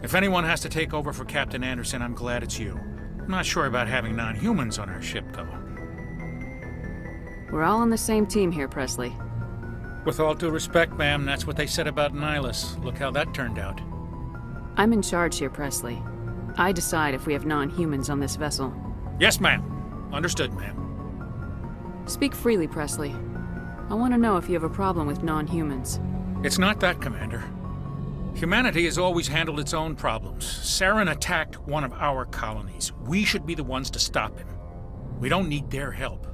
If anyone has to take over for Captain Anderson, I'm glad it's you. I'm not sure about having non-humans on our ship, though. We're all on the same team here, Presley. With all due respect, ma'am, that's what they said about Nihilus. Look how that turned out. I'm in charge here, Presley. I decide if we have non-humans on this vessel. Yes, ma'am. Understood, ma'am. Speak freely, Presley. I want to know if you have a problem with non-humans. It's not that, Commander. Humanity has always handled its own problems. Saren attacked one of our colonies. We should be the ones to stop him. We don't need their help.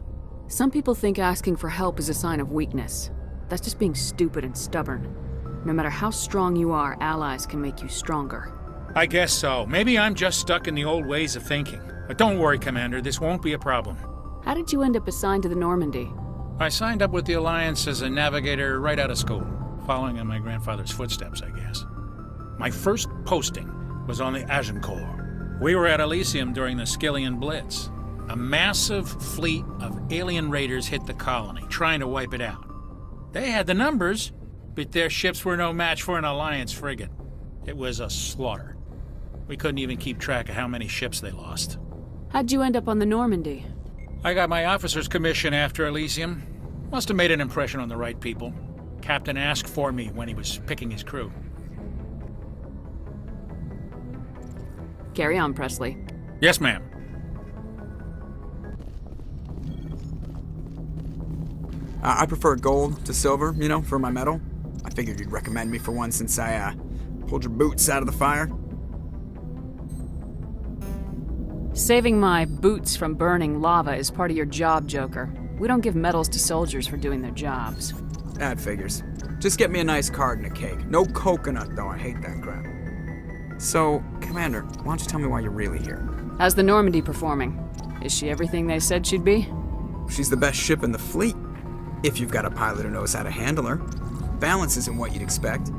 Some people think asking for help is a sign of weakness. That's just being stupid and stubborn. No matter how strong you are, allies can make you stronger. I guess so. Maybe I'm just stuck in the old ways of thinking. But don't worry, Commander, this won't be a problem. How did you end up assigned to the Normandy? I signed up with the Alliance as a navigator right out of school, following in my grandfather's footsteps, I guess. My first posting was on the Agincourt. We were at Elysium during the Skillian Blitz. A massive fleet of alien raiders hit the colony, trying to wipe it out. They had the numbers, but their ships were no match for an Alliance frigate. It was a slaughter. We couldn't even keep track of how many ships they lost. How'd you end up on the Normandy? I got my officer's commission after Elysium. Must have made an impression on the right people. Captain asked for me when he was picking his crew. Carry on, Presley. Yes, ma'am. I prefer gold to silver, you know, for my medal. I figured you'd recommend me for one since I, pulled your boots out of the fire. Saving my boots from burning lava is part of your job, Joker. We don't give medals to soldiers for doing their jobs. That figures. Just get me a nice card and a cake. No coconut, though. I hate that crap. So, Commander, why don't you tell me why you're really here? How's the Normandy performing? Is she everything they said she'd be? She's the best ship in the fleet, if you've got a pilot who knows how to handle her. Balance isn't what you'd expect.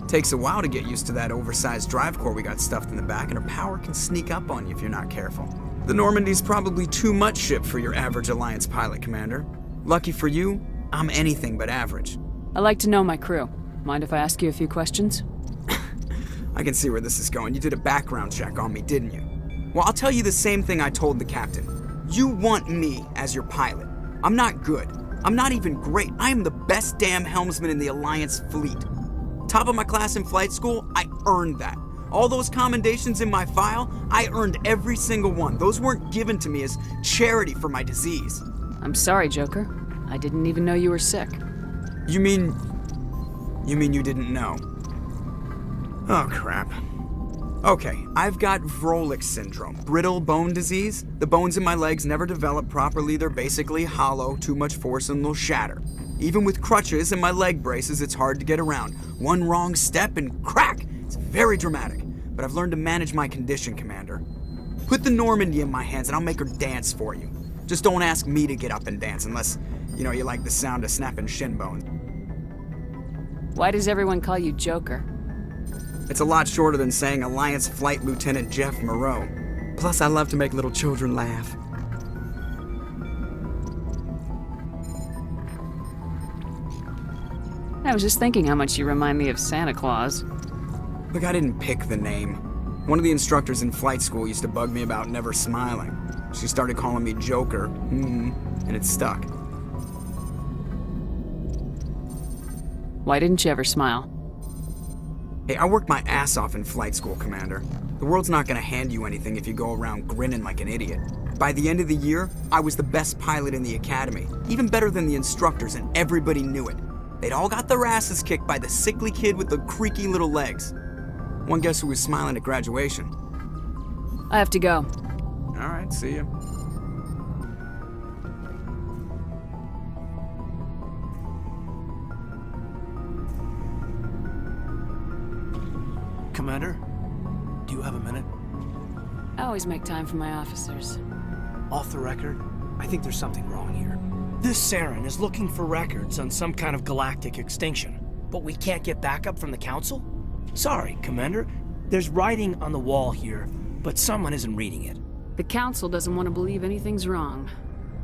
Takes a while to get used to that oversized drive core we got stuffed in the back, and her power can sneak up on you if you're not careful. The Normandy's probably too much ship for your average Alliance pilot, Commander. Lucky for you, I'm anything but average. I like to know my crew. Mind if I ask you a few questions? I can see where this is going. You did a background check on me, didn't you? Well, I'll tell you the same thing I told the captain. You want me as your pilot. I'm not good. I'm not even great. I am the best damn helmsman in the Alliance fleet. Top of my class in flight school, I earned that. All those commendations in my file, I earned every single one. Those weren't given to me as charity for my disease. I'm sorry, Joker. I didn't even know you were sick. You mean you didn't know? Oh, crap. Okay, I've got Vrolik syndrome, brittle bone disease. The bones in my legs never develop properly. They're basically hollow, too much force and they'll shatter. Even with crutches and my leg braces, it's hard to get around. One wrong step and crack! It's very dramatic, but I've learned to manage my condition, Commander. Put the Normandy in my hands and I'll make her dance for you. Just don't ask me to get up and dance unless, you like the sound of snapping shin bones. Why does everyone call you Joker? It's a lot shorter than saying Alliance Flight Lieutenant Jeff Moreau. Plus, I love to make little children laugh. I was just thinking how much you remind me of Santa Claus. Look, I didn't pick the name. One of the instructors in flight school used to bug me about never smiling. She started calling me Joker, and it stuck. Why didn't you ever smile? Hey, I worked my ass off in flight school, Commander. The world's not gonna hand you anything if you go around grinning like an idiot. By the end of the year, I was the best pilot in the academy, even better than the instructors, and everybody knew it. They'd all got their asses kicked by the sickly kid with the creaky little legs. One guess who was smiling at graduation? I have to go. All right, see ya. Commander, do you have a minute? I always make time for my officers. Off the record, I think there's something wrong here. This Saren is looking for records on some kind of galactic extinction, but we can't get backup from the Council? Sorry, Commander. There's writing on the wall here, but someone isn't reading it. The Council doesn't want to believe anything's wrong.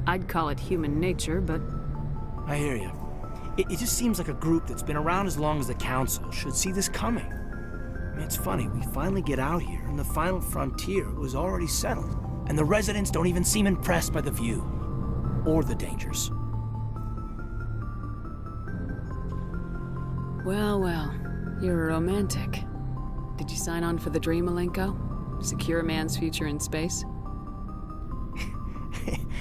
I'd call it human nature, but... I hear you. It just seems like a group that's been around as long as the Council should see this coming. It's funny, we finally get out here, and the final frontier was already settled. And the residents don't even seem impressed by the view. Or the dangers. Well, well. You're a romantic. Did you sign on for the dream, Malenko? Secure a man's future in space?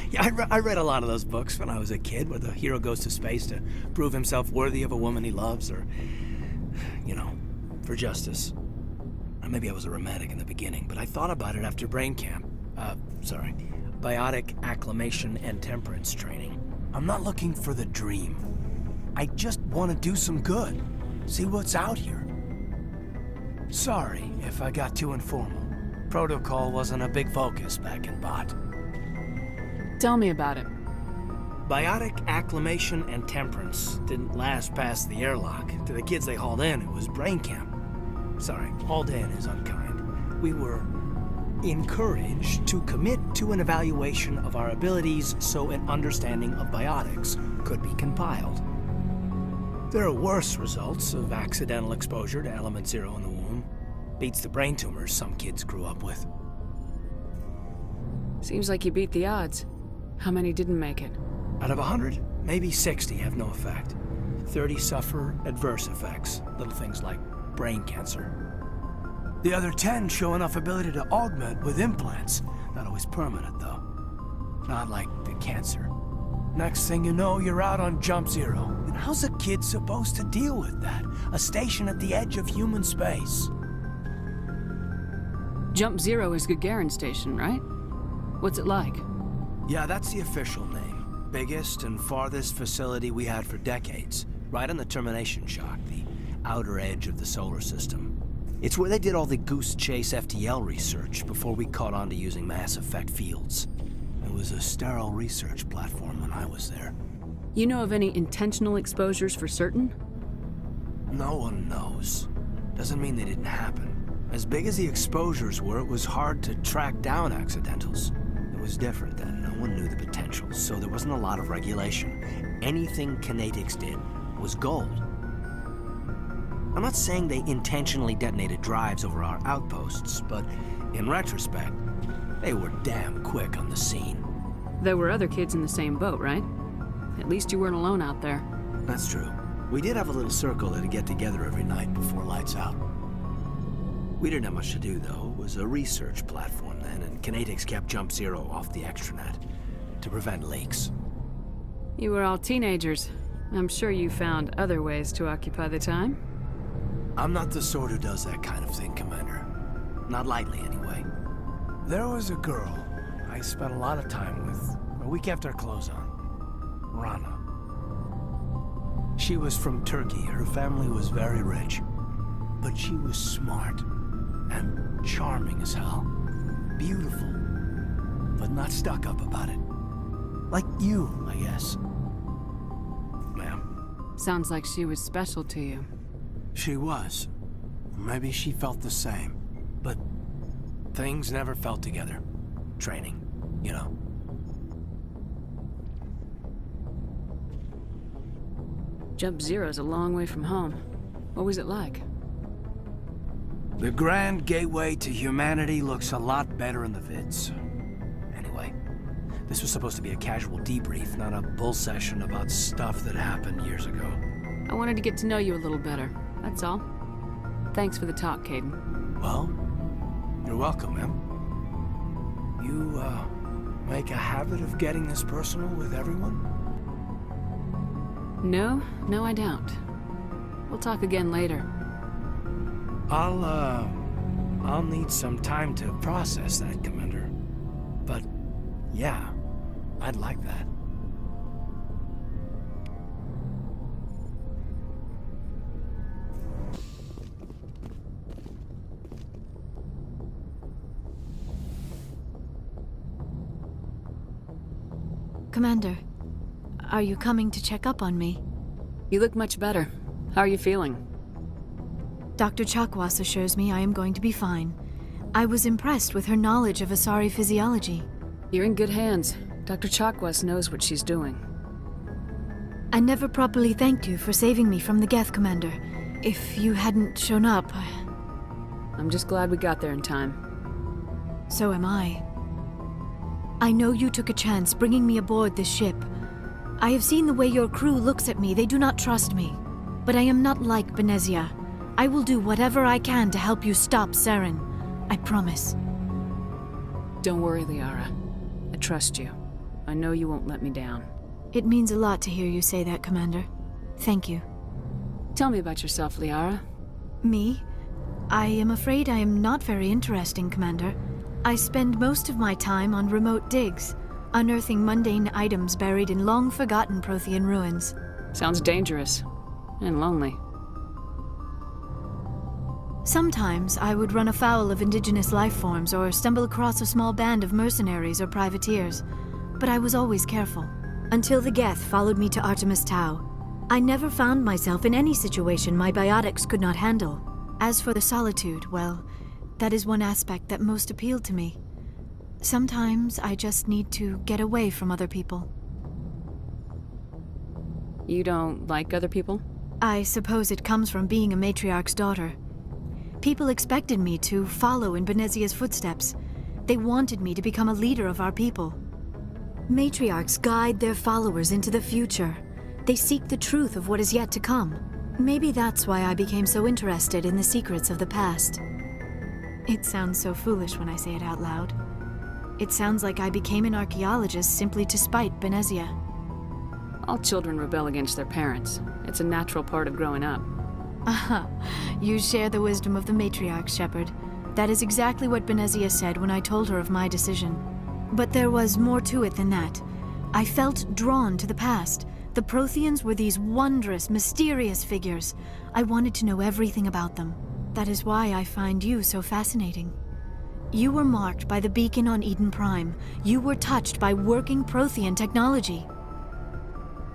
Yeah, I read a lot of those books when I was a kid, where the hero goes to space to prove himself worthy of a woman he loves, or, you know, for justice. Or maybe I was a romantic in the beginning, but I thought about it after brain camp. Biotic acclimation and temperance training. I'm not looking for the dream. I just want to do some good. See what's out here. Sorry if I got too informal. Protocol wasn't a big focus back in Bot. Tell me about it. Biotic acclimation and temperance didn't last past the airlock. To the kids they hauled in, it was brain camp. Sorry, hauled in is unkind. We were encouraged to commit to an evaluation of our abilities so an understanding of biotics could be compiled. There are worse results of accidental exposure to element 0 in the womb. Beats the brain tumors some kids grew up with. Seems like you beat the odds. How many didn't make it? Out of 100, maybe 60 have no effect. 30 suffer adverse effects, little things like brain cancer. The other 10 show enough ability to augment with implants. Not always permanent, though. Not like the cancer. Next thing you know, you're out on Jump Zero. And how's a kid supposed to deal with that? A station at the edge of human space. Jump Zero is Gagarin Station, right? What's it like? Yeah, that's the official name. Biggest and farthest facility we had for decades. Right on the termination shock, the outer edge of the solar system. It's where they did all the Goose Chase FTL research before we caught on to using mass effect fields. It was a sterile research platform when I was there. You know of any intentional exposures for certain? No one knows. Doesn't mean they didn't happen. As big as the exposures were, it was hard to track down accidentals. It was different then. No one knew the potential, so there wasn't a lot of regulation. Anything kinetics did was gold. I'm not saying they intentionally detonated drives over our outposts, but in retrospect, they were damn quick on the scene. There were other kids in the same boat, right? At least you weren't alone out there. That's true. We did have a little circle that'd get together every night before lights out. We didn't have much to do, though. It was a research platform then, and kinetics kept Jump Zero off the extranet to prevent leaks. You were all teenagers. I'm sure you found other ways to occupy the time. I'm not the sort who does that kind of thing, Commander. Not lightly, anyway. There was a girl I spent a lot of time with, but we kept our clothes on. Rana. She was from Turkey. Her family was very rich. But she was smart and charming as hell. Beautiful, but not stuck up about it. Like you, I guess. Ma'am. Sounds like she was special to you. She was. Maybe she felt the same. But things never felt together. Training, you know. Jump Zero's a long way from home. What was it like? The grand gateway to humanity looks a lot better in the vids. Anyway, this was supposed to be a casual debrief, not a bull session about stuff that happened years ago. I wanted to get to know you a little better, that's all. Thanks for the talk, Caden. Well, you're welcome, ma'am. You, make a habit of getting this personal with everyone? No, I don't. We'll talk again later. I'll need some time to process that, Commander. But, yeah, I'd like that. Commander, are you coming to check up on me? You look much better. How are you feeling? Dr. Chakwas assures me I am going to be fine. I was impressed with her knowledge of Asari physiology. You're in good hands. Dr. Chakwas knows what she's doing. I never properly thanked you for saving me from the Geth, Commander. If you hadn't shown up... I'm just glad we got there in time. So am I. I know you took a chance bringing me aboard this ship. I have seen the way your crew looks at me. They do not trust me. But I am not like Benezia. I will do whatever I can to help you stop Saren. I promise. Don't worry, Liara. I trust you. I know you won't let me down. It means a lot to hear you say that, Commander. Thank you. Tell me about yourself, Liara. Me? I am afraid I am not very interesting, Commander. I spend most of my time on remote digs, unearthing mundane items buried in long-forgotten Prothean ruins. Sounds dangerous. And lonely. Sometimes I would run afoul of indigenous life forms or stumble across a small band of mercenaries or privateers, but I was always careful. Until the Geth followed me to Artemis Tau. I never found myself in any situation my biotics could not handle. As for the solitude, well, that is one aspect that most appealed to me. Sometimes I just need to get away from other people. You don't like other people? I suppose it comes from being a matriarch's daughter. People expected me to follow in Benezia's footsteps. They wanted me to become a leader of our people. Matriarchs guide their followers into the future. They seek the truth of what is yet to come. Maybe that's why I became so interested in the secrets of the past. It sounds so foolish when I say it out loud. It sounds like I became an archaeologist simply to spite Benezia. All children rebel against their parents. It's a natural part of growing up. Aha, you share the wisdom of the matriarch, Shepard. That is exactly what Benezia said when I told her of my decision. But there was more to it than that. I felt drawn to the past. The Protheans were these wondrous, mysterious figures. I wanted to know everything about them. That is why I find you so fascinating. You were marked by the beacon on Eden Prime. You were touched by working Prothean technology.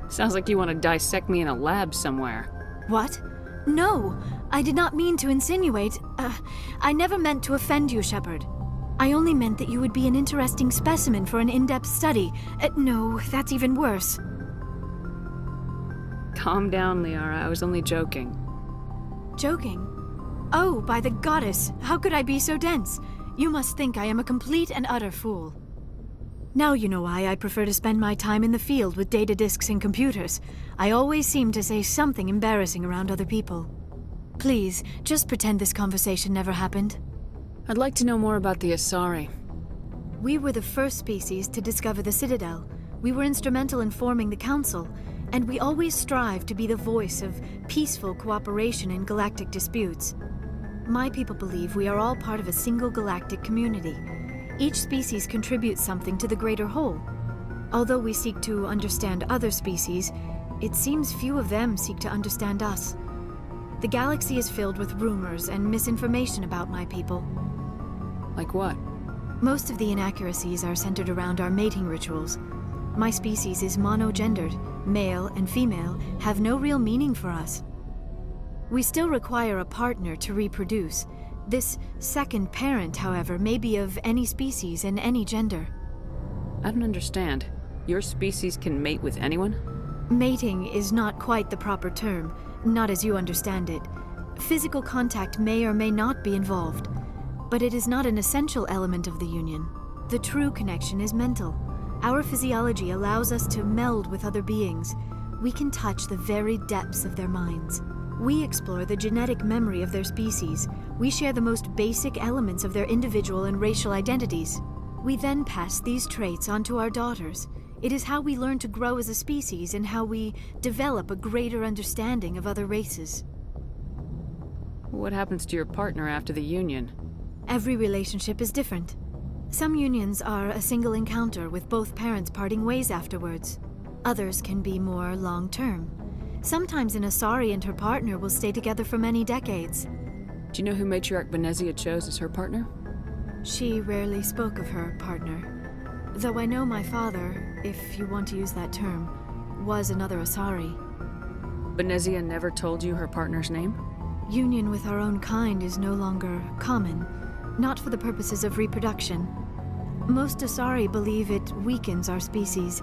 Sounds like you want to dissect me in a lab somewhere. What? No, I did not mean to insinuate. I never meant to offend you, Shepard. I only meant that you would be an interesting specimen for an in-depth study. No, that's even worse. Calm down, Liara. I was only joking. Joking? Oh, by the goddess, how could I be so dense? You must think I am a complete and utter fool. Now you know why I prefer to spend my time in the field with data disks and computers. I always seem to say something embarrassing around other people. Please, just pretend this conversation never happened. I'd like to know more about the Asari. We were the first species to discover the Citadel. We were instrumental in forming the Council, and we always strive to be the voice of peaceful cooperation in galactic disputes. My people believe we are all part of a single galactic community. Each species contributes something to the greater whole. Although we seek to understand other species, it seems few of them seek to understand us. The galaxy is filled with rumors and misinformation about my people. Like what? Most of the inaccuracies are centered around our mating rituals. My species is monogendered. Male and female have no real meaning for us. We still require a partner to reproduce. This second parent, however, may be of any species and any gender. I don't understand. Your species can mate with anyone? Mating is not quite the proper term, not as you understand it. Physical contact may or may not be involved, but it is not an essential element of the union. The true connection is mental. Our physiology allows us to meld with other beings. We can touch the very depths of their minds. We explore the genetic memory of their species. We share the most basic elements of their individual and racial identities. We then pass these traits onto our daughters. It is how we learn to grow as a species and how we develop a greater understanding of other races. What happens to your partner after the union? Every relationship is different. Some unions are a single encounter with both parents parting ways afterwards. Others can be more long-term. Sometimes an Asari and her partner will stay together for many decades. Do you know who Matriarch Benezia chose as her partner? She rarely spoke of her partner. Though I know my father, if you want to use that term, was another Asari. Benezia never told you her partner's name? Union with our own kind is no longer common, not for the purposes of reproduction. Most Asari believe it weakens our species.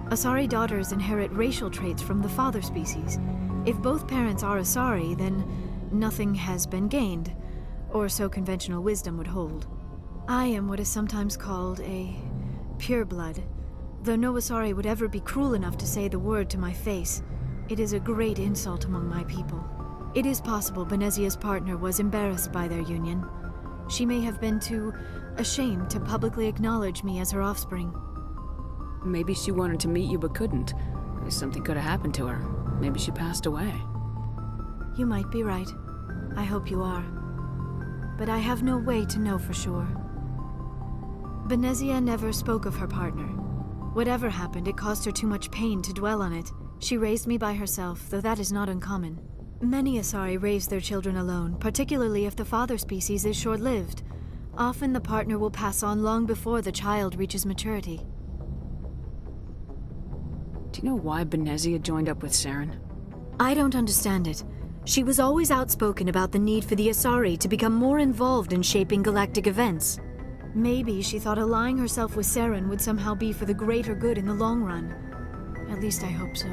Asari daughters inherit racial traits from the father species. If both parents are Asari, then nothing has been gained. or so conventional wisdom would hold. I am what is sometimes called a pureblood. Though no Asari would ever be cruel enough to say the word to my face, it is a great insult among my people. It is possible Benezia's partner was embarrassed by their union. She may have been too ashamed to publicly acknowledge me as her offspring. Maybe she wanted to meet you but couldn't. Something could have happened to her. Maybe she passed away. You might be right. I hope you are. But I have no way to know for sure. Benezia never spoke of her partner. Whatever happened, it caused her too much pain to dwell on it. She raised me by herself, though that is not uncommon. Many Asari raise their children alone, particularly if the father species is short-lived. Often the partner will pass on long before the child reaches maturity. Do you know why Benezia joined up with Saren? I don't understand it. She was always outspoken about the need for the Asari to become more involved in shaping galactic events. Maybe she thought allying herself with Saren would somehow be for the greater good in the long run. At least I hope so.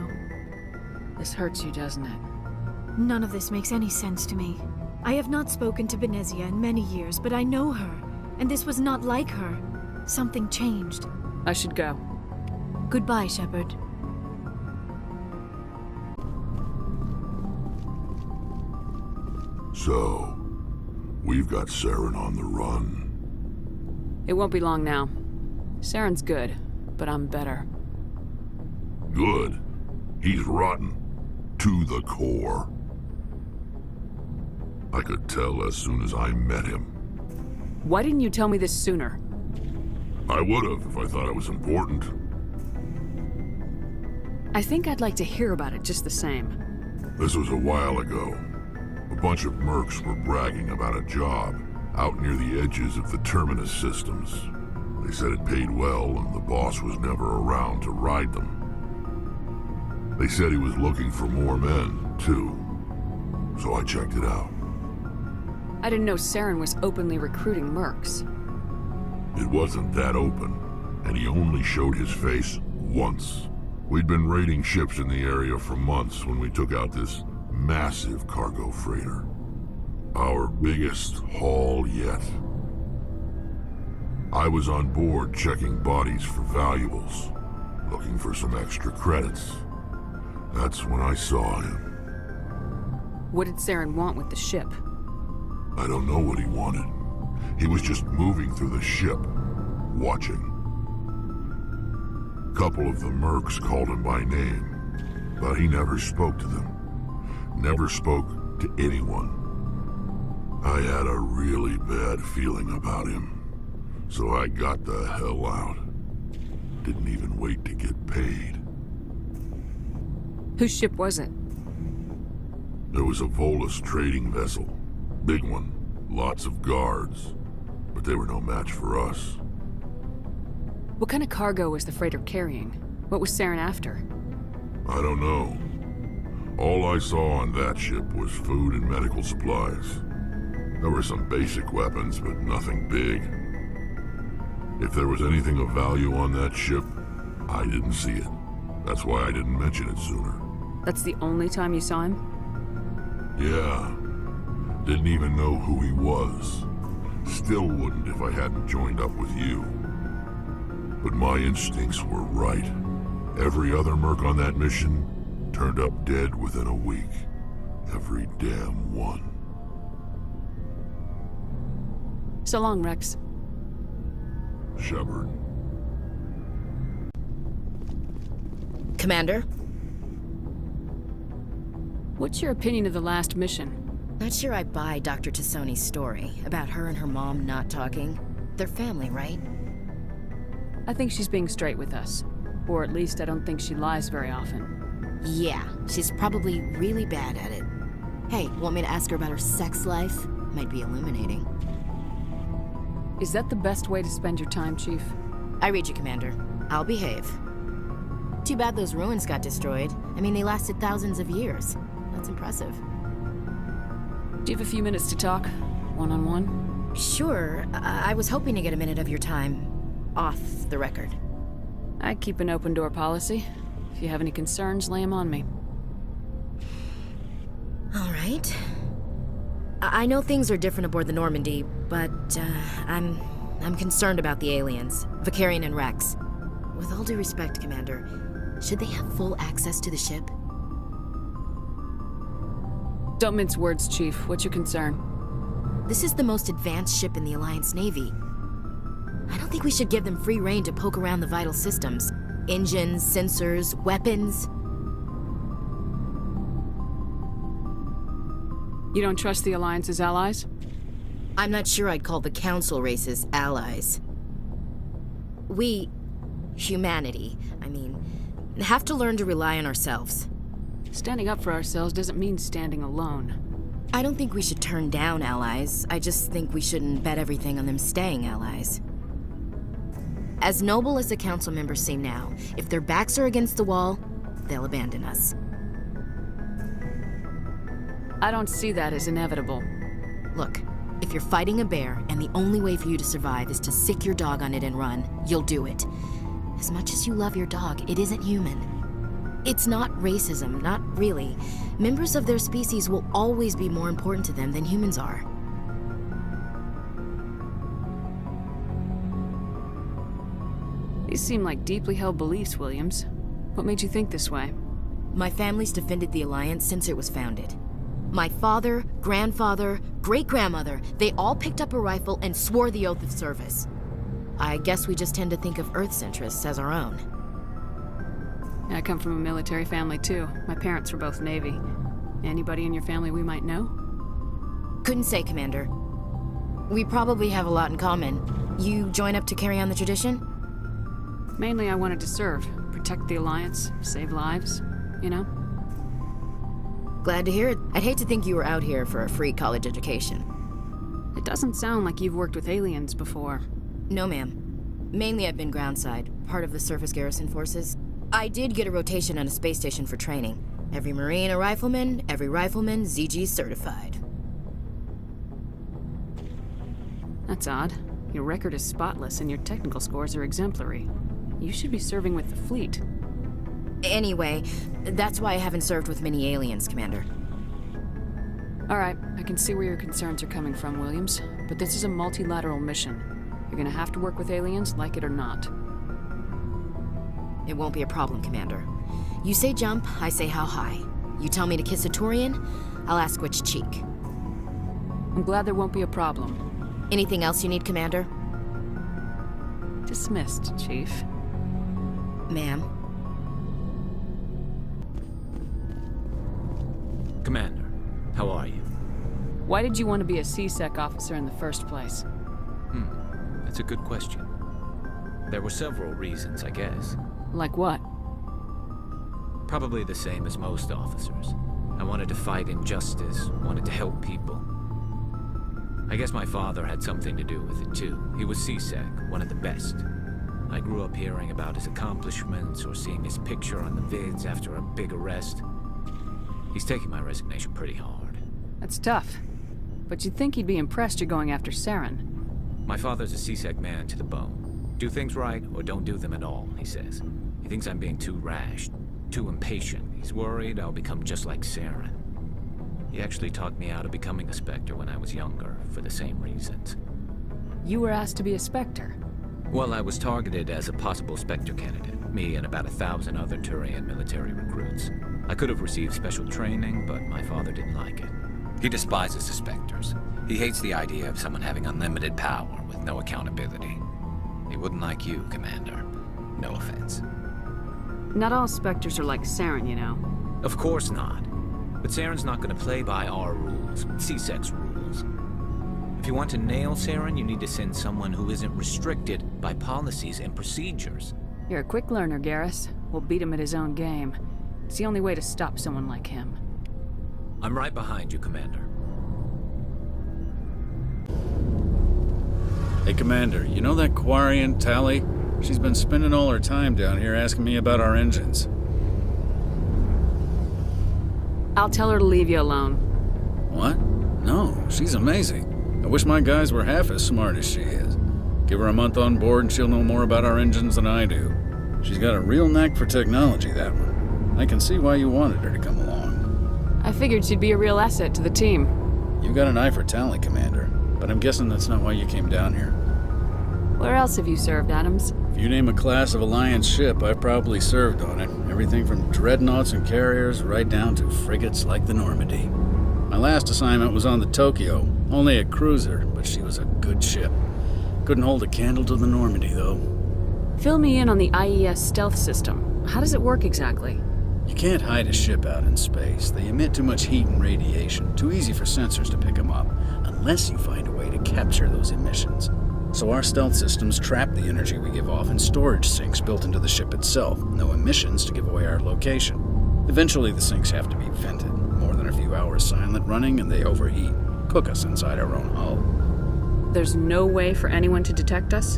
This hurts you, doesn't it? None of this makes any sense to me. I have not spoken to Benezia in many years, but I know her, and this was not like her. Something changed. I should go. Goodbye, Shepard. So, we've got Saren on the run. It won't be long now. Saren's good, but I'm better. Good. He's rotten. To the core. I could tell as soon as I met him. Why didn't you tell me this sooner? I would've if I thought it was important. I think I'd like to hear about it just the same. This was a while ago. A bunch of mercs were bragging about a job out near the edges of the Terminus systems. They said it paid well and the boss was never around to ride them. They said he was looking for more men, too. So I checked it out. I didn't know Saren was openly recruiting mercs. It wasn't that open, and he only showed his face once. We'd been raiding ships in the area for months when we took out this massive cargo freighter. Our biggest haul yet. I was on board checking bodies for valuables, looking for some extra credits. That's when I saw him. What did Saren want with the ship? I don't know what he wanted. He was just moving through the ship, watching. A couple of the mercs called him by name, but he never spoke to them. Never spoke to anyone. I had a really bad feeling about him, so I got the hell out. Didn't even wait to get paid. Whose ship was it? There was a Volus trading vessel. Big one. Lots of guards. But they were no match for us. What kind of cargo was the freighter carrying? What was Saren after? I don't know. All I saw on that ship was food and medical supplies. There were some basic weapons, but nothing big. If there was anything of value on that ship, I didn't see it. That's why I didn't mention it sooner. That's the only time you saw him? Yeah. Didn't even know who he was. Still wouldn't if I hadn't joined up with you. But my instincts were right. Every other merc on that mission turned up dead within a week. Every damn one. So long, Rex. Shepard. Commander? What's your opinion of the last mission? Not sure I buy Dr. Tassoni's story about her and her mom not talking. They're family, right? I think she's being straight with us. Or at least I don't think she lies very often. Yeah, she's probably really bad at it. Hey, want me to ask her about her sex life? Might be illuminating. Is that the best way to spend your time, Chief? I read you, Commander. I'll behave. Too bad those ruins got destroyed. I mean, they lasted thousands of years. That's impressive. Do you have a few minutes to talk? One-on-one? Sure. I was hoping to get a minute of your time off the record. I keep an open door policy. If you have any concerns, lay them on me. All right. I know things are different aboard the Normandy, but I'm concerned about the aliens, Vicarian and Rex. With all due respect, Commander, should they have full access to the ship? Don't mince words, Chief. What's your concern? This is the most advanced ship in the Alliance Navy. I don't think we should give them free rein to poke around the vital systems. Engines, sensors, weapons. You don't trust the Alliance's allies? I'm not sure I'd call the Council races allies. We, humanity, have to learn to rely on ourselves. Standing up for ourselves doesn't mean standing alone. I don't think we should turn down allies. I just think we shouldn't bet everything on them staying allies. As noble as the Council members seem now, if their backs are against the wall, they'll abandon us. I don't see that as inevitable. Look, if you're fighting a bear and the only way for you to survive is to sick your dog on it and run, you'll do it. As much as you love your dog, it isn't human. It's not racism, not really. Members of their species will always be more important to them than humans are. These seem like deeply held beliefs, Williams. What made you think this way? My family's defended the Alliance since it was founded. My father, grandfather, great-grandmother, they all picked up a rifle and swore the oath of service. I guess we just tend to think of Earth's interests as our own. I come from a military family, too. My parents were both Navy. Anybody in your family we might know? Couldn't say, Commander. We probably have a lot in common. You join up to carry on the tradition? Mainly I wanted to serve. Protect the Alliance, save lives, you know? Glad to hear it. I'd hate to think you were out here for a free college education. It doesn't sound like you've worked with aliens before. No, ma'am. Mainly I've been groundside, part of the surface garrison forces. I did get a rotation on a space station for training. Every Marine a rifleman, every rifleman ZG certified. That's odd. Your record is spotless and your technical scores are exemplary. You should be serving with the fleet. Anyway, that's why I haven't served with many aliens, Commander. All right, I can see where your concerns are coming from, Williams. But this is a multilateral mission. You're gonna have to work with aliens, like it or not. It won't be a problem, Commander. You say jump, I say how high. You tell me to kiss a Turian, I'll ask which cheek. I'm glad there won't be a problem. Anything else you need, Commander? Dismissed, Chief. Ma'am. Commander, how are you? Why did you want to be a C-Sec officer in the first place? That's a good question. There were several reasons, I guess. Like what? Probably the same as most officers. I wanted to fight injustice, wanted to help people. I guess my father had something to do with it too. He was C-Sec, one of the best. I grew up hearing about his accomplishments or seeing his picture on the vids after a big arrest. He's taking my resignation pretty hard. That's tough. But you'd think he'd be impressed you're going after Saren. My father's a C-Sec man to the bone. Do things right or don't do them at all, he says. He thinks I'm being too rash, too impatient. He's worried I'll become just like Saren. He actually talked me out of becoming a Spectre when I was younger, for the same reasons. You were asked to be a Spectre. Well, I was targeted as a possible Spectre candidate, me and about 1,000 other Turian military recruits. I could have received special training, but my father didn't like it. He despises the Spectres. He hates the idea of someone having unlimited power with no accountability. He wouldn't like you, Commander. No offense. Not all Spectres are like Saren, you know. Of course not. But Saren's not going to play by our rules, C-Sec's rules. If you want to nail Saren, you need to send someone who isn't restricted by policies and procedures. You're a quick learner, Garrus. We'll beat him at his own game. It's the only way to stop someone like him. I'm right behind you, Commander. Hey, Commander, you know that Quarian, Tally? She's been spending all her time down here asking me about our engines. I'll tell her to leave you alone. What? No, she's amazing. I wish my guys were half as smart as she is. Give her a month on board and she'll know more about our engines than I do. She's got a real knack for technology, that one. I can see why you wanted her to come along. I figured she'd be a real asset to the team. You got an eye for talent, Commander, but I'm guessing that's not why you came down here. Where else have you served, Adams? If you name a class of Alliance ship, I've probably served on it. Everything from dreadnoughts and carriers right down to frigates like the Normandy. My last assignment was on the Tokyo, only a cruiser, but she was a good ship. Couldn't hold a candle to the Normandy, though. Fill me in on the IES stealth system. How does it work exactly? You can't hide a ship out in space. They emit too much heat and radiation, too easy for sensors to pick them up, unless you find a way to capture those emissions. So our stealth systems trap the energy we give off in storage sinks built into the ship itself. No emissions to give away our location. Eventually the sinks have to be vented. More than a few hours silent running and they overheat. Cook us inside our own hull. There's no way for anyone to detect us?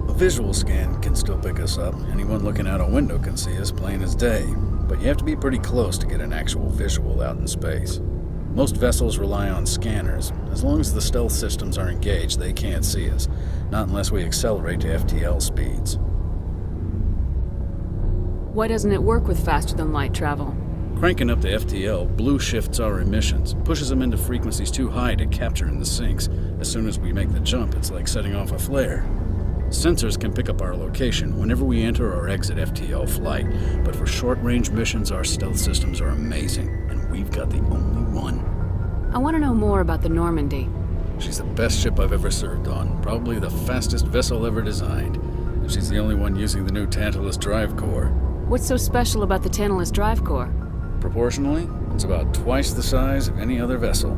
A visual scan can still pick us up. Anyone looking out a window can see us plain as day. But you have to be pretty close to get an actual visual out in space. Most vessels rely on scanners. As long as the stealth systems are engaged, they can't see us. Not unless we accelerate to FTL speeds. Why doesn't it work with faster-than-light travel? Cranking up to FTL blue shifts our emissions, pushes them into frequencies too high to capture in the sinks. As soon as we make the jump, it's like setting off a flare. Sensors can pick up our location whenever we enter or exit FTL flight, but for short-range missions, our stealth systems are amazing, and we've got the only one. I want to know more about the Normandy. She's the best ship I've ever served on, probably the fastest vessel ever designed. And she's the only one using the new Tantalus drive core. What's so special about the Tantalus drive core? Proportionally, it's about twice the size of any other vessel.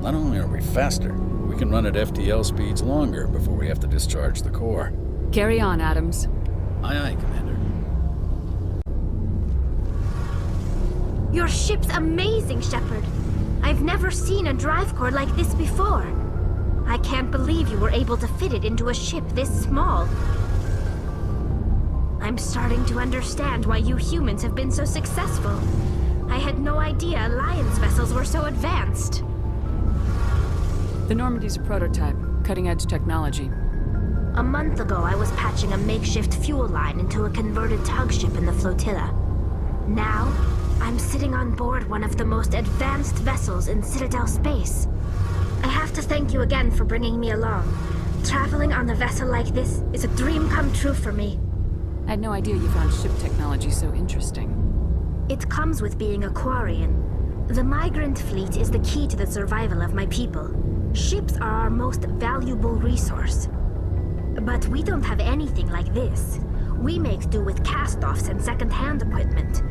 Not only are we faster, we can run at FTL speeds longer before we have to discharge the core. Carry on, Adams. Aye, aye, Commander. Your ship's amazing, Shepard. I've never seen a drive core like this before. I can't believe you were able to fit it into a ship this small. I'm starting to understand why you humans have been so successful. I had no idea Alliance vessels were so advanced. The Normandy's a prototype, cutting-edge technology. A month ago, I was patching a makeshift fuel line into a converted tug ship in the flotilla. Now, I'm sitting on board one of the most advanced vessels in Citadel space. I have to thank you again for bringing me along. Traveling on a vessel like this is a dream come true for me. I had no idea you found ship technology so interesting. It comes with being a Quarian. The migrant fleet is the key to the survival of my people. Ships are our most valuable resource. But we don't have anything like this. We make do with cast-offs and second-hand equipment.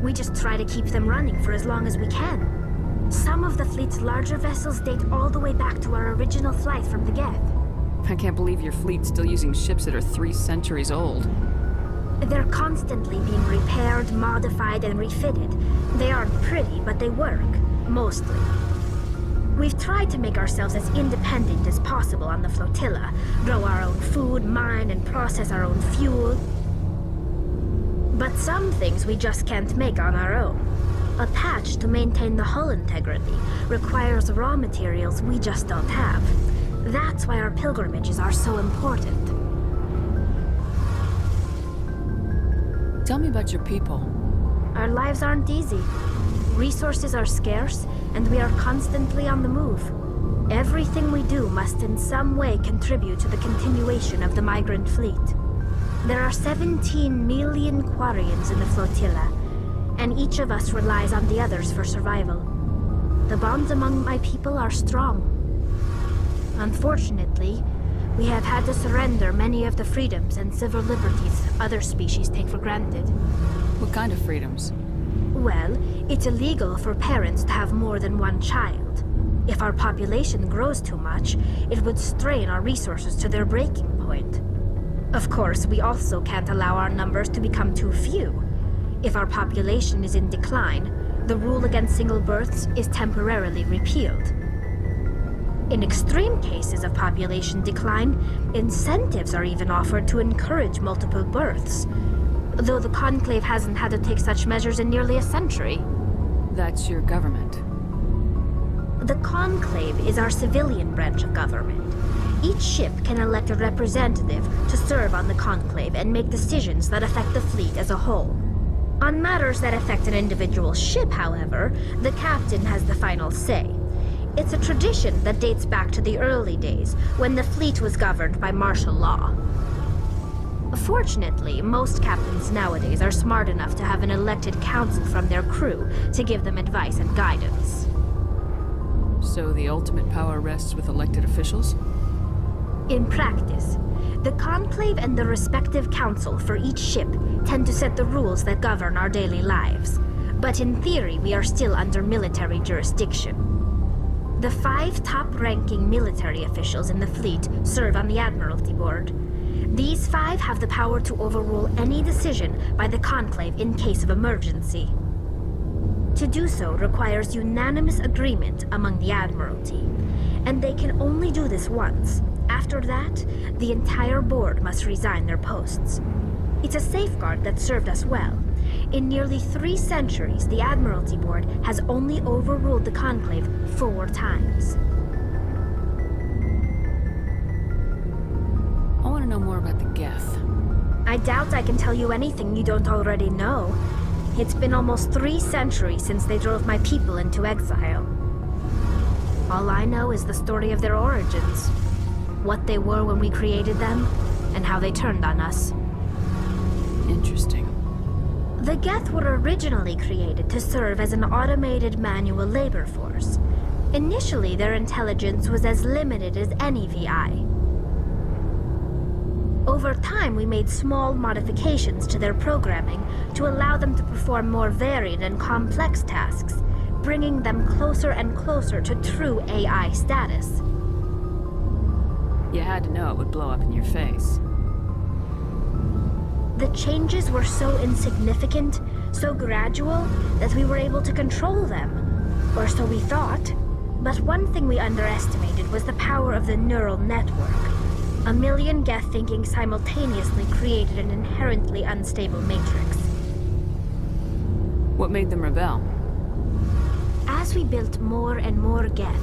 We just try to keep them running for as long as we can. Some of the fleet's larger vessels date all the way back to our original flight from the Geth. I can't believe your fleet's still using ships that are 3 centuries old. They're constantly being repaired, modified, and refitted. They aren't pretty, but they work. Mostly. We've tried to make ourselves as independent as possible on the flotilla. Grow our own food, mine, and process our own fuel. But some things we just can't make on our own. A patch to maintain the hull integrity requires raw materials we just don't have. That's why our pilgrimages are so important. Tell me about your people. Our lives aren't easy. Resources are scarce, and we are constantly on the move. Everything we do must in some way contribute to the continuation of the migrant fleet. There are 17 million Quarians in the flotilla, and each of us relies on the others for survival. The bonds among my people are strong. Unfortunately, we have had to surrender many of the freedoms and civil liberties other species take for granted. What kind of freedoms? Well, it's illegal for parents to have more than one child. If our population grows too much, it would strain our resources to their breaking point. Of course, we also can't allow our numbers to become too few. If our population is in decline, the rule against single births is temporarily repealed. In extreme cases of population decline, incentives are even offered to encourage multiple births, though the Conclave hasn't had to take such measures in nearly a century. That's your government. The Conclave is our civilian branch of government. Each ship can elect a representative to serve on the Conclave and make decisions that affect the fleet as a whole. On matters that affect an individual ship, however, the captain has the final say. It's a tradition that dates back to the early days, when the fleet was governed by martial law. Fortunately, most captains nowadays are smart enough to have an elected council from their crew to give them advice and guidance. So the ultimate power rests with elected officials? In practice, the Conclave and the respective council for each ship tend to set the rules that govern our daily lives. But in theory, we are still under military jurisdiction. The 5 top-ranking military officials in the fleet serve on the Admiralty Board. These 5 have the power to overrule any decision by the Conclave in case of emergency. To do so requires unanimous agreement among the Admiralty, and they can only do this once. After that, the entire board must resign their posts. It's a safeguard that served us well. In nearly 3 centuries, the Admiralty Board has only overruled the Conclave 4 times. I want to know more about the Geth. I doubt I can tell you anything you don't already know. It's been almost 3 centuries since they drove my people into exile. All I know is the story of their origins. What they were when we created them, and how they turned on us. Interesting. The Geth were originally created to serve as an automated manual labor force. Initially, their intelligence was as limited as any VI. Over time, we made small modifications to their programming to allow them to perform more varied and complex tasks, bringing them closer and closer to true AI status. You had to know it would blow up in your face. The changes were so insignificant, so gradual, that we were able to control them. Or so we thought. But one thing we underestimated was the power of the neural network. 1 million Geth thinking simultaneously created an inherently unstable matrix. What made them rebel? As we built more and more Geth,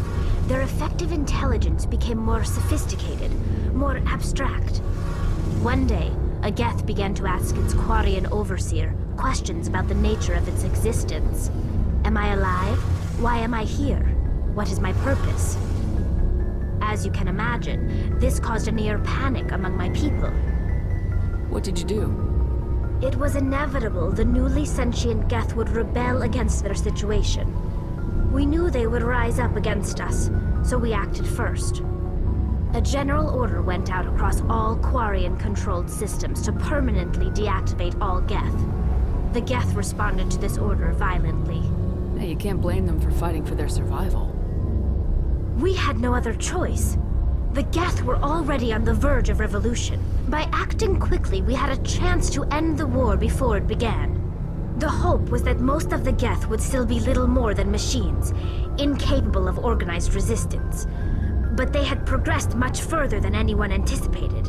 their effective intelligence became more sophisticated, more abstract. One day, a Geth began to ask its Quarian overseer questions about the nature of its existence. Am I alive? Why am I here? What is my purpose? As you can imagine, this caused a near panic among my people. What did you do? It was inevitable the newly sentient Geth would rebel against their situation. We knew they would rise up against us, so we acted first. A general order went out across all Quarian-controlled systems to permanently deactivate all Geth. The Geth responded to this order violently. Hey, you can't blame them for fighting for their survival. We had no other choice. The Geth were already on the verge of revolution. By acting quickly, we had a chance to end the war before it began. The hope was that most of the Geth would still be little more than machines, incapable of organized resistance. But they had progressed much further than anyone anticipated.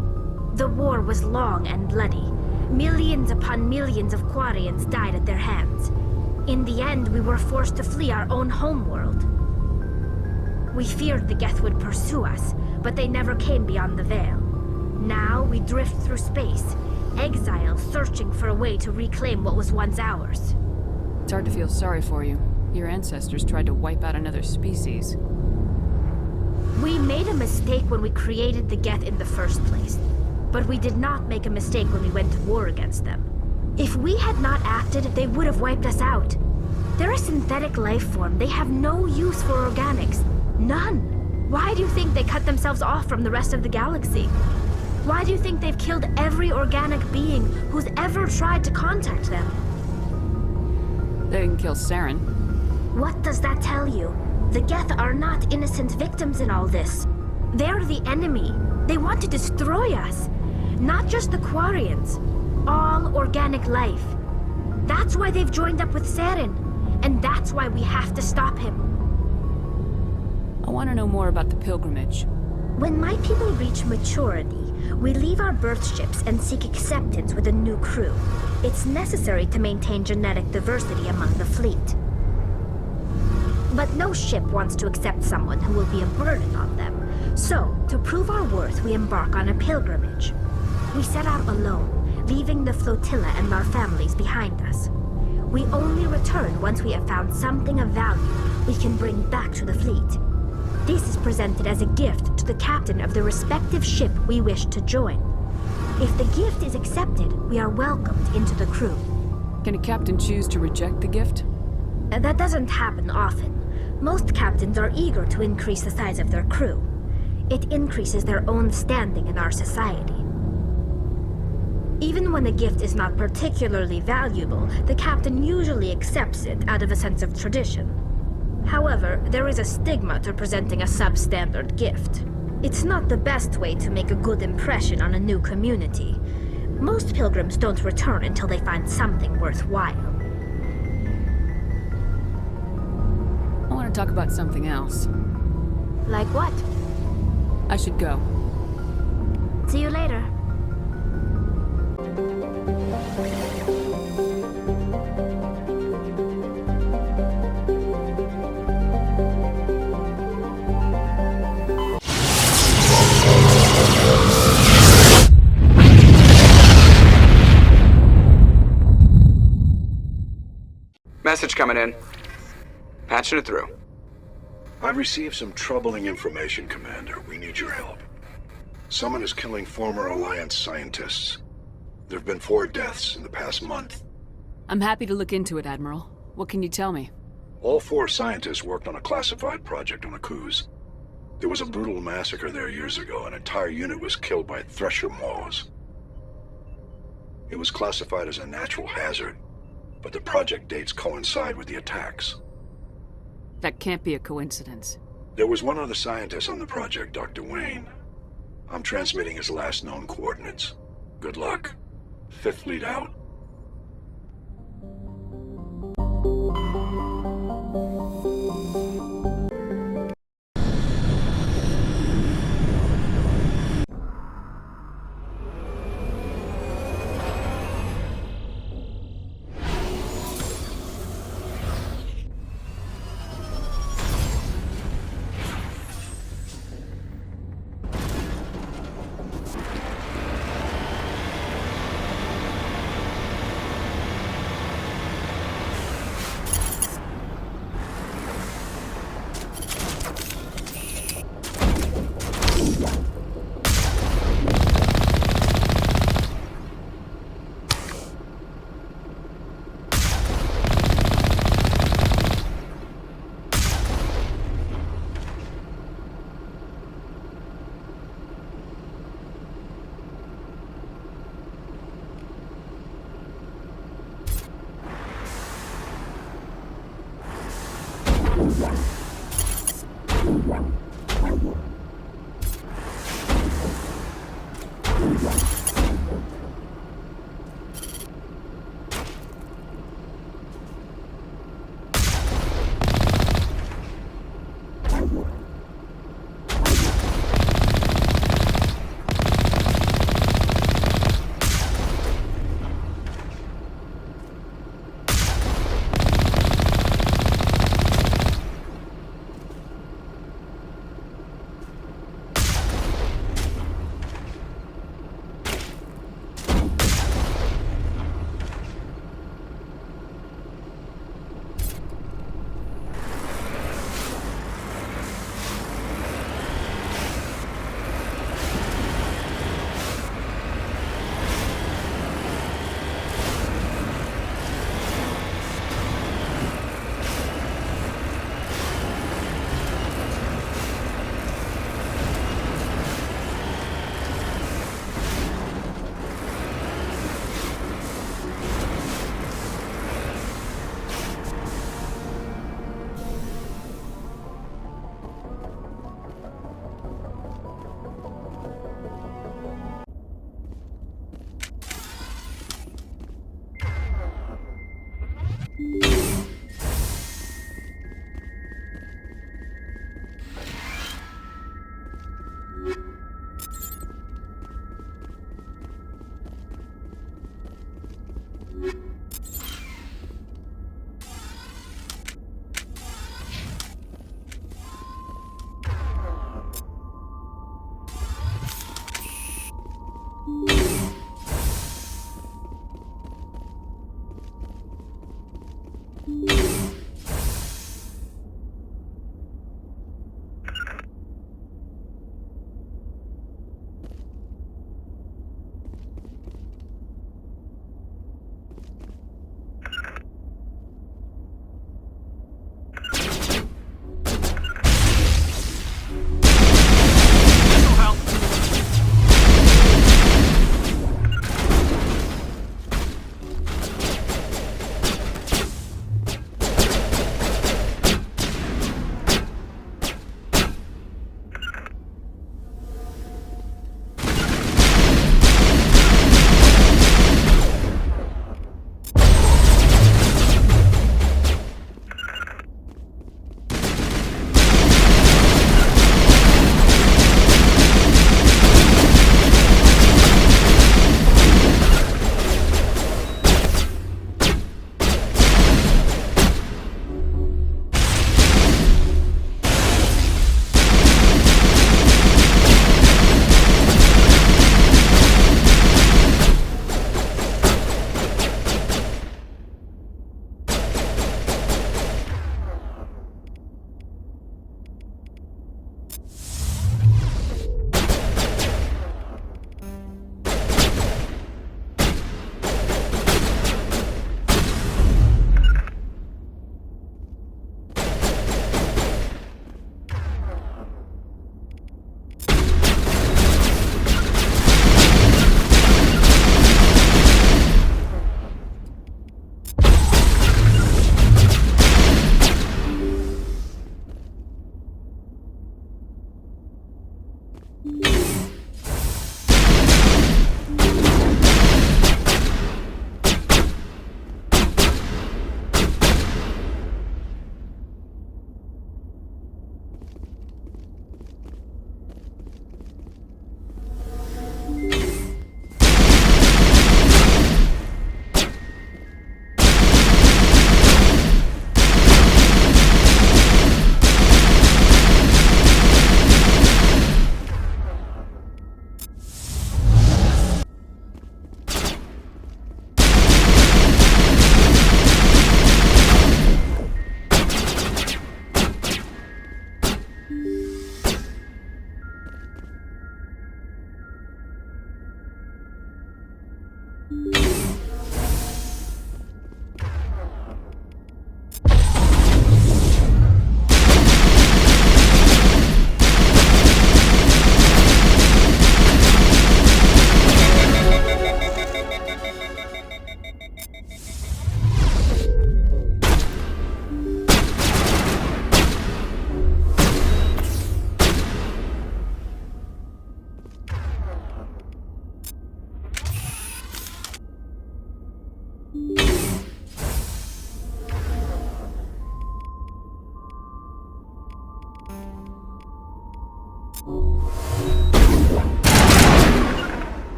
The war was long and bloody. Millions upon millions of Quarians died at their hands. In the end, we were forced to flee our own homeworld. We feared the Geth would pursue us, but they never came beyond the Veil. Now we drift through space, exile searching for a way to reclaim what was once ours. It's hard to feel sorry for you. Your ancestors tried to wipe out another species. We made a mistake when we created the Geth in the first place, but we did not make a mistake when we went to war against them. If we had not acted, they would have wiped us out. They're a synthetic life form. They have no use for organics. None. Why do you think they cut themselves off from the rest of the galaxy? Why do you think they've killed every organic being who's ever tried to contact them? They didn't kill Saren. What does that tell you? The Geth are not innocent victims in all this. They're the enemy. They want to destroy us. Not just the Quarians. All organic life. That's why they've joined up with Saren. And that's why we have to stop him. I want to know more about the pilgrimage. When my people reach maturity, we leave our birth ships and seek acceptance with a new crew. It's necessary to maintain genetic diversity among the fleet. But no ship wants to accept someone who will be a burden on them. So, to prove our worth, we embark on a pilgrimage. We set out alone, leaving the flotilla and our families behind us. We only return once we have found something of value we can bring back to the fleet. This is presented as a gift to the captain of the respective ship we wish to join. If the gift is accepted, we are welcomed into the crew. Can a captain choose to reject the gift? That doesn't happen often. Most captains are eager to increase the size of their crew. It increases their own standing in our society. Even when a gift is not particularly valuable, the captain usually accepts it out of a sense of tradition. However, there is a stigma to presenting a substandard gift. It's not the best way to make a good impression on a new community. Most pilgrims don't return until they find something worthwhile. I want to talk about something else. Like what? I should go. See you later. Message coming in. Patching it through. I've received some troubling information, Commander. We need your help. Someone is killing former Alliance scientists. There have been 4 deaths in the past month. I'm happy to look into it, Admiral. What can you tell me? All 4 scientists worked on a classified project on Akuz. There was a brutal massacre there years ago. An entire unit was killed by thresher maws. It was classified as a natural hazard, but the project dates coincide with the attacks. That can't be a coincidence. There was one other scientist on the project, Dr. Wayne. I'm transmitting his last known coordinates. Good luck. 5th Fleet out.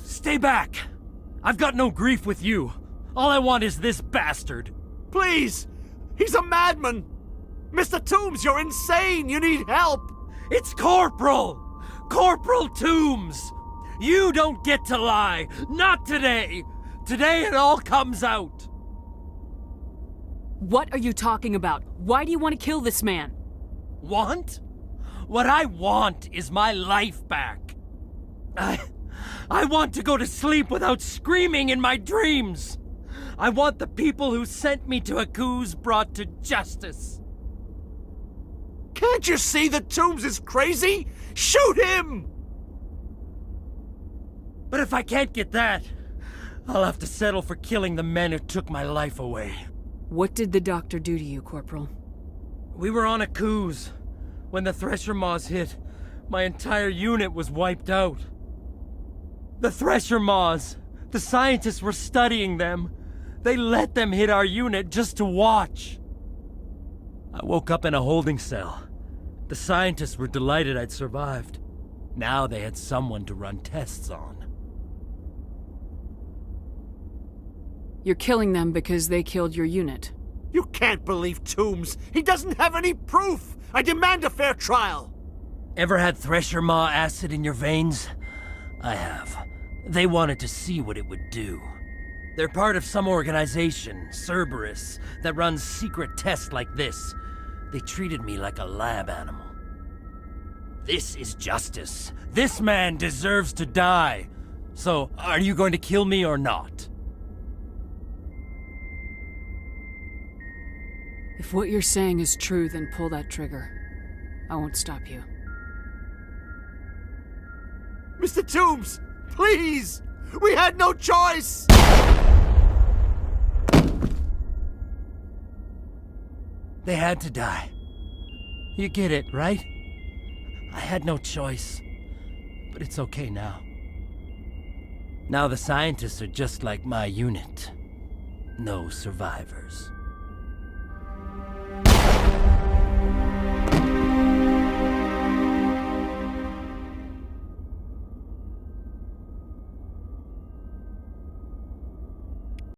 Stay back! I've got no grief with you. All I want is this bastard. Please! He's a madman! Mr. Toombs, you're insane! You need help! It's Corporal! Corporal Toombs! You don't get to lie! Not today! Today it all comes out! What are you talking about? Why do you want to kill this man? Want? What I want is my life back. I want to go to sleep without screaming in my dreams. I want the people who sent me to Akuz brought to justice. Can't you see that Toombs is crazy? Shoot him! But if I can't get that, I'll have to settle for killing the men who took my life away. What did the doctor do to you, Corporal? We were on Akuz. When the Thresher Maws hit, my entire unit was wiped out. The Thresher Maws, the scientists were studying them. They let them hit our unit just to watch. I woke up in a holding cell. The scientists were delighted I'd survived. Now they had someone to run tests on. You're killing them because they killed your unit. You can't believe Toombs! He doesn't have any proof! I demand a fair trial! Ever had Thresher Maw acid in your veins? I have. They wanted to see what it would do. They're part of some organization, Cerberus, that runs secret tests like this. They treated me like a lab animal. This is justice. This man deserves to die. So, are you going to kill me or not? If what you're saying is true, then pull that trigger. I won't stop you. Mr. Toombs, please! We had no choice! They had to die. You get it, right? I had no choice. But it's okay now. Now the scientists are just like my unit. No survivors.